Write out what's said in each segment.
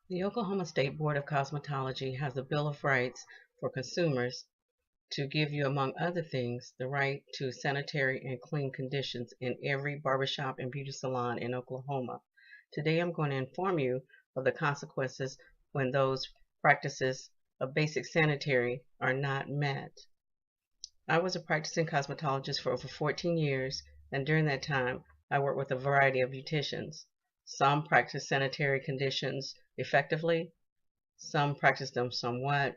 The Oklahoma State Board of Cosmetology has a Bill of Rights for consumers to give you, among other things, the right to sanitary and clean conditions in every barbershop and beauty salon in Oklahoma. Today I'm going to inform you of the consequences when those practices of basic sanitary are not met. I was a practicing cosmetologist for over 14 years, and during that time I worked with a variety of beauticians. Some practiced sanitary conditions effectively, some practiced them somewhat,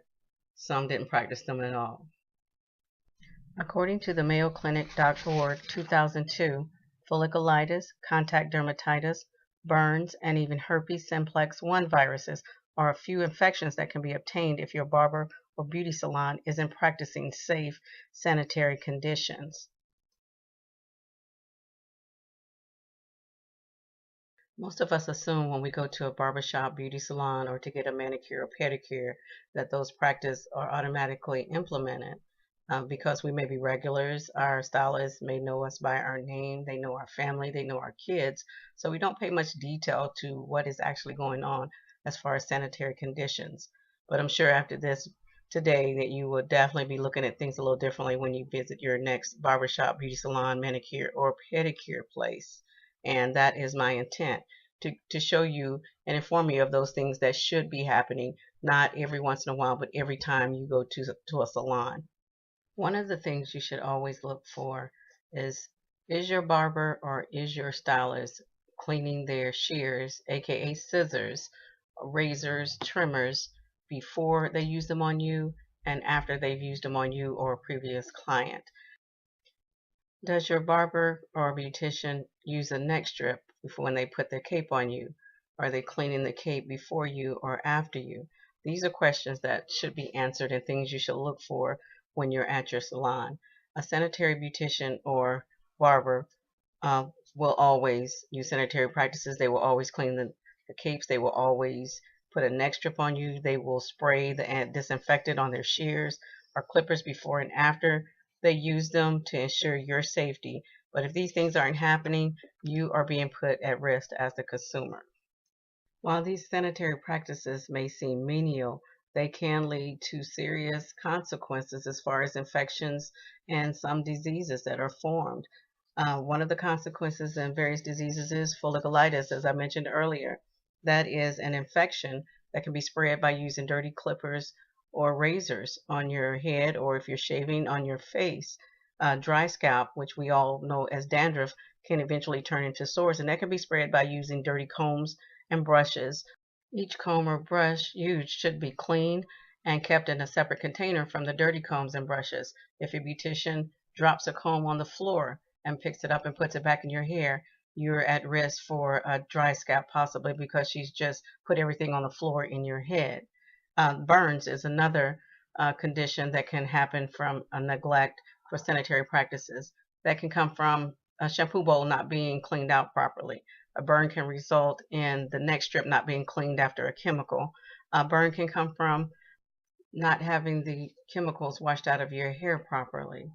some didn't practice them at all. According to the MayoClinic.org 2002, folliculitis, contact dermatitis, burns, and even herpes simplex 1 viruses are a few infections that can be obtained if your barber or beauty salon isn't practicing safe sanitary conditions. Most of us assume when we go to a barbershop, beauty salon, or to get a manicure or pedicure that those practices are automatically implemented. Because we may be regulars, our stylists may know us by our name, they know our family, they know our kids, so we don't pay much detail to what is actually going on as far as sanitary conditions. But I'm sure after this today that you will definitely be looking at things a little differently when you visit your next barbershop, beauty salon, manicure, or pedicure place. And that is my intent, to show you and inform you of those things that should be happening, not every once in a while, but every time you go to a salon. One of the things you should always look for is your barber or is your stylist cleaning their shears, aka scissors, razors, trimmers, before they use them on you and after they've used them on you or a previous client? Does your barber or beautician use a neck strip when they put their cape on you? Are they cleaning the cape before you or after you? These are questions that should be answered and things you should look for when you're at your salon. A sanitary beautician or barber will always use sanitary practices. They will always clean the capes. They will always put a neck strip on you. They will spray the disinfectant on their shears or clippers before and after they use them to ensure your safety. But if these things aren't happening, you are being put at risk as the consumer. While these sanitary practices may seem menial, they can lead to serious consequences as far as infections and some diseases that are formed. One of the consequences in various diseases is folliculitis, as I mentioned earlier. That is an infection that can be spread by using dirty clippers or razors on your head, or if you're shaving on your face. Dry scalp, which we all know as dandruff, can eventually turn into sores, and that can be spread by using dirty combs and brushes. Each comb or brush used should be clean and kept in a separate container from the dirty combs and brushes. If your beautician drops a comb on the floor and picks it up and puts it back in your hair, you're at risk for a dry scalp, possibly because she's just put everything on the floor in your head. Burns is another condition that can happen from a neglect for sanitary practices. That can come from a shampoo bowl not being cleaned out properly. A burn can result in the neck strip not being cleaned after a chemical. A burn can come from not having the chemicals washed out of your hair properly.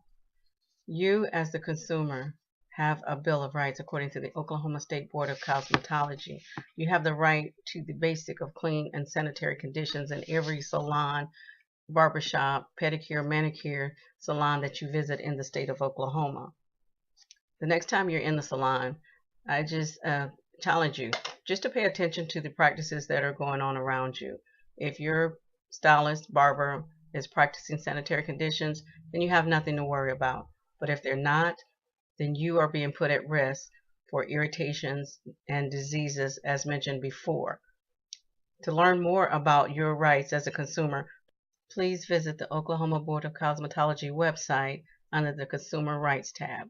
You, as the consumer, have a Bill of Rights according to the Oklahoma State Board of Cosmetology. You have the right to the basic of clean and sanitary conditions in every salon, barbershop, pedicure, manicure salon that you visit in the state of Oklahoma. The next time you're in the salon, I just challenge you just to pay attention to the practices that are going on around you. If your stylist, barber is practicing sanitary conditions, then you have nothing to worry about. But if they're not, then you are being put at risk for irritations and diseases as mentioned before. To learn more about your rights as a consumer, please visit the Oklahoma Board of Cosmetology website under the Consumer Rights tab.